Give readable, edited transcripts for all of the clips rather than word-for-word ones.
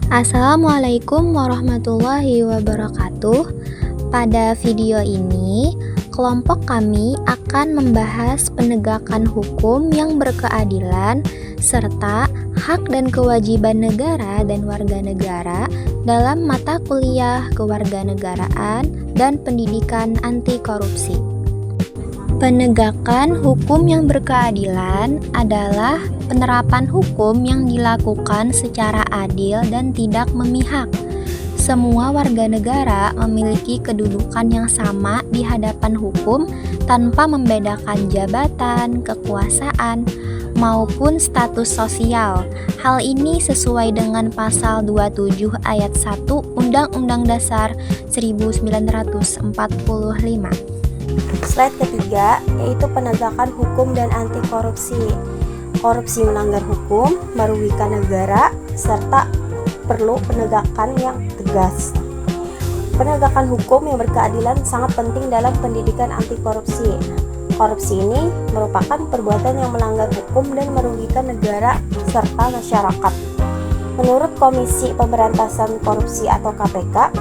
Assalamualaikum warahmatullahi wabarakatuh. Pada video ini, kelompok kami akan membahas penegakan hukum yang berkeadilan serta hak dan kewajiban negara dan warga negara dalam mata kuliah kewarganegaraan dan pendidikan anti korupsi. Penegakan hukum yang berkeadilan adalah penerapan hukum yang dilakukan secara adil dan tidak memihak. Semua warga negara memiliki kedudukan yang sama di hadapan hukum tanpa membedakan jabatan, kekuasaan, maupun status sosial. Hal ini sesuai dengan pasal 27 ayat 1 Undang-Undang Dasar 1945. Slide ketiga yaitu penegakan hukum dan anti korupsi. Korupsi melanggar hukum, merugikan negara, serta perlu penegakan yang tegas. Penegakan hukum yang berkeadilan sangat penting dalam pendidikan anti korupsi. Korupsi ini merupakan perbuatan yang melanggar hukum dan merugikan negara serta masyarakat. Menurut Komisi Pemberantasan Korupsi atau KPK,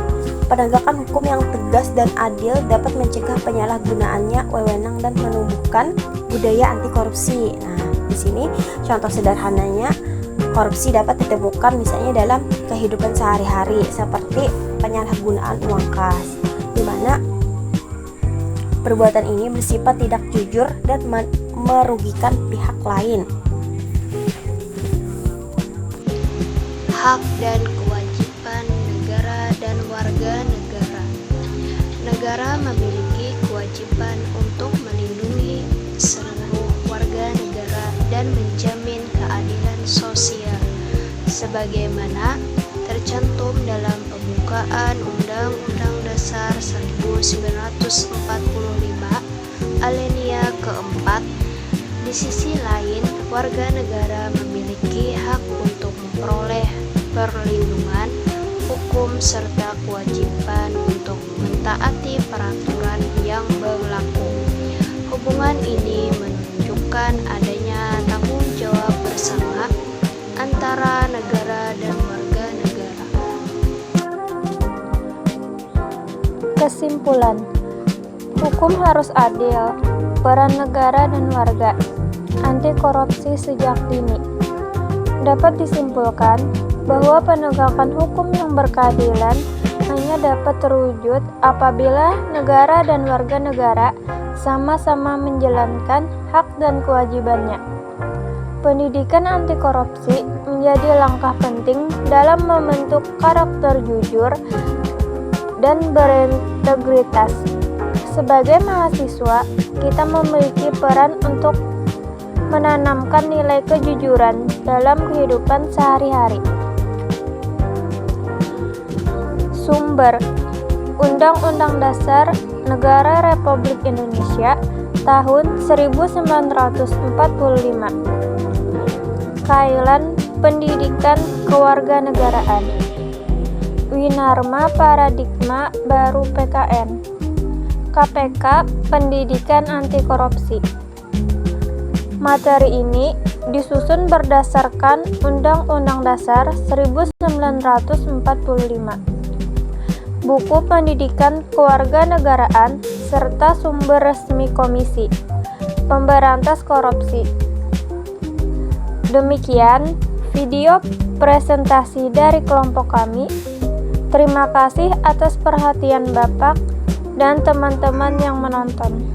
penegakan hukum yang tegas dan adil dapat mencegah penyalahgunaannya wewenang dan menumbuhkan budaya anti korupsi. Nah, di sini contoh sederhananya korupsi dapat ditemukan misalnya dalam kehidupan sehari-hari seperti penyalahgunaan uang kas, di mana perbuatan ini bersifat tidak jujur dan merugikan pihak lain. Hak dan kewajiban negara dan warga negara. Negara memiliki kewajiban untuk melindungi seluruh warga negara dan menjamin keadilan sosial sebagaimana tercantum dalam pembukaan Undang-Undang Dasar 1945 alinea keempat. Di sisi lain, warga negara memiliki hak untuk memperoleh perlindungan hukum serta kewajiban untuk mentaati peraturan yang berlaku. Hubungan ini menunjukkan adanya tanggung jawab bersama antara negara dan warga negara. Kesimpulan, hukum harus adil, peran negara dan warga, anti korupsi sejak dini. Dapat disimpulkan bahwa penegakan hukum yang berkeadilan hanya dapat terwujud apabila negara dan warga negara sama-sama menjalankan hak dan kewajibannya. Pendidikan anti korupsi menjadi langkah penting dalam membentuk karakter jujur dan berintegritas. Sebagai mahasiswa, kita memiliki peran untuk menanamkan nilai kejujuran dalam kehidupan sehari-hari. Sumber: Undang-Undang Dasar Negara Republik Indonesia tahun 1945. Kailan Pendidikan Kewarganegaraan. Winarma Paradigma Baru PKN. KPK Pendidikan Anti Korupsi. Materi ini disusun berdasarkan Undang-Undang Dasar 1945, buku pendidikan kewarganegaraan, serta sumber resmi Komisi Pemberantas Korupsi. Demikian video presentasi dari kelompok kami. Terima kasih atas perhatian Bapak dan teman-teman yang menonton.